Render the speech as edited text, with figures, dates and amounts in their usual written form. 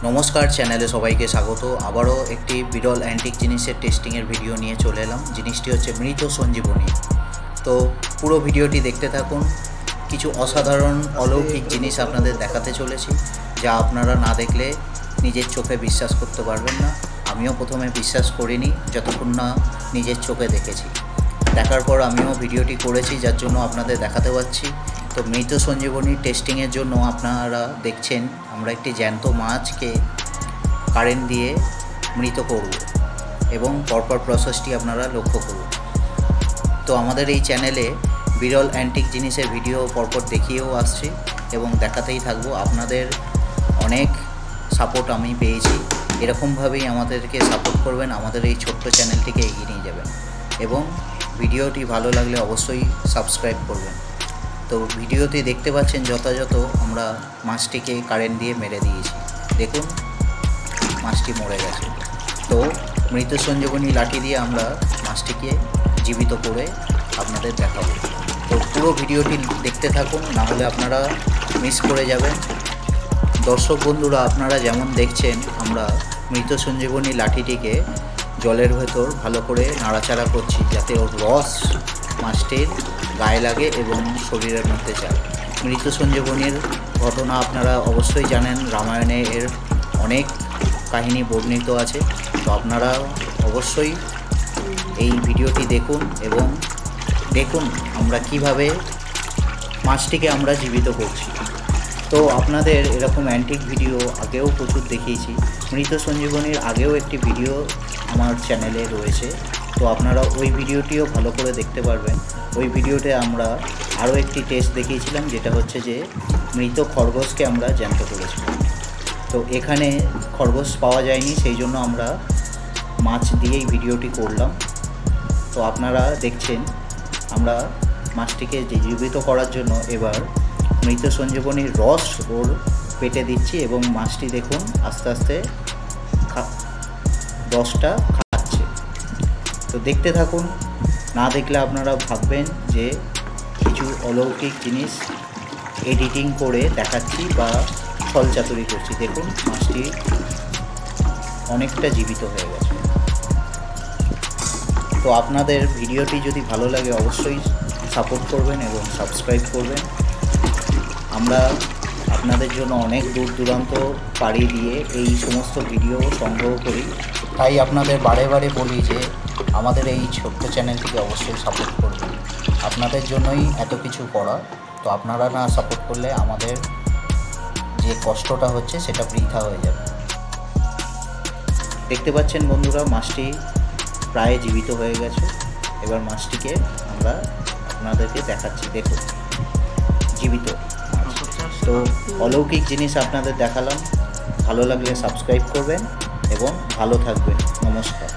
नमस्कार चैनले सबाइके स्वागत। आबारो एक बिरल एंटिक जिनिसेर टेस्टिंगेर भिडियो निये चले एलाम। जिनिसटी होच्छे मृत सञ्जीवनी। तो पुरो भिडियोटी देखते थाकुन। किछु असाधारण अलौकिक जिनिस आपनादेर देखाते चलेछि जा आपनारा ना देखले निजेर चोखे विश्वास करते पारबेन ना। आमिओ प्रथमे विश्वास करिनि যতক্ষণ ना निजेर चोखे देखेछि। देखार पर आमिओ भिडियोटी करेछि जार जोन्नो आपनादेर देखाते पारछि। तो मृत सञ्जीवनी टेस्टिंगेर जोन्नो आपनारा देखछेन आमरा एकटी ज्याন্ত माछके कारेंट दिए मृत करब एबं परपर प्रसेसटी आपनारा लक्ष्य करब। तो आमादेर एई चैनेले बिरल एंटिक जिनिसेर भिडियो परपर देखिएও आसछि एबं देखातेई थाकबो। आपनादेर अनेक सापोर्ट आमि पेয়েছি। एरकमभाবেই আমাদেরকে সাপোর্ট করবেন, আমাদের এই ছোট্ট চ্যানেলটিকে এগিয়ে নিয়ে যাবেন এবং ভিডিওটি ভালো লাগলে অবশ্যই সাবস্ক্রাইব করবেন। তো ভিডিওতে দেখতে পাচ্ছেন যথাযথ আমরা মাছটিকে কারেন্ট দিয়ে মেরে দিয়েছি। দেখুন মাছটি মরে গেছে। তো মৃত সঞ্জীবনী লাঠি দিয়ে আমরা মাছটিকে জীবিত করে আপনাদের দেখাবো। তো পুরো ভিডিওটি দেখতে থাকুন, না হলে আপনারা মিস করে যাবেন। দর্শক বন্ধুরা, আপনারা যেমন দেখছেন আমরা মৃত সঞ্জীবনী লাঠিটিকে জলের ভেতর ভালো করে নাড়াচাড়া করছি যাতে ওর রস মাছটির গায়ে লাগে এবং শরীরের মধ্যে যায়। মৃত সঞ্জীবনীর ঘটনা আপনারা অবশ্যই জানেন, রামায়ণে এর অনেক কাহিনী বর্ণিত আছে। তো আপনারা অবশ্যই এই ভিডিওটি দেখুন এবং দেখুন আমরা কিভাবে মাছটিকে আমরা জীবিত করছি। তো আপনাদের এরকম অ্যান্টিক ভিডিও আগেও প্রচুর দেখিয়েছি। মৃত সঞ্জীবনীর আগেও একটি ভিডিও আমার চ্যানেলে রয়েছে, তো আপনারা ওই ভিডিওটিও ভালো করে দেখতে পারবেন। ওই ভিডিওতে আমরা আরও একটি টেস্ট দেখিয়েছিলাম, যেটা হচ্ছে যে মৃত খরগোশকে আমরা জ্যান্ত করেছিলাম। তো এখানে খরগোশ পাওয়া যায়নি, সেই জন্য আমরা মাছ দিয়েই ভিডিওটি করলাম। তো আপনারা দেখছেন আমরা মাছটিকে জীবিত করার জন্য এবার মৃত সঞ্জীবনীর রস ওর পেটে দিচ্ছি এবং মাছটি দেখুন আস্তে আস্তে রসটা খাচ্ছে। তো দেখতে থাকুন, না দেখলে আপনারা ভাববেন যে কিছু অলৌকিক জিনিস এডিটিং করে দেখাচ্ছি বা ছলচাতুরি করছি। দেখুন মাছটি অনেকটা জীবিত হয়ে গেছে। তো আপনাদের ভিডিওটি যদি ভালো লাগে অবশ্যই সাপোর্ট করবেন এবং সাবস্ক্রাইব করবেন। আমরা আপনাদের জন্য অনেক দূর দূরান্ত পাড়ি দিয়ে এই সমস্ত ভিডিও সংগ্রহ করি, তাই আপনাদের বারে বারে বলি যে আমাদের এই ছোট্ট চ্যানেলটিকে অবশ্যই সাপোর্ট করবেন। আপনাদের জন্যই এত কিছু করা। তো আপনারা না সাপোর্ট করলে আমাদের যে কষ্টটা হচ্ছে সেটা বৃথা হয়ে যাবে। দেখতে পাচ্ছেন বন্ধুরা, মাছটি প্রায় জীবিত হয়ে গেছে। এবার মাছটিকে আমরা আপনাদেরকে দেখাচ্ছি। দেখুন জীবিত। তো অলৌকিক জিনিস আপনাদের দেখালাম। ভালো লাগলে সাবস্ক্রাইব করবেন এবং ভালো থাকবেন। নমস্কার।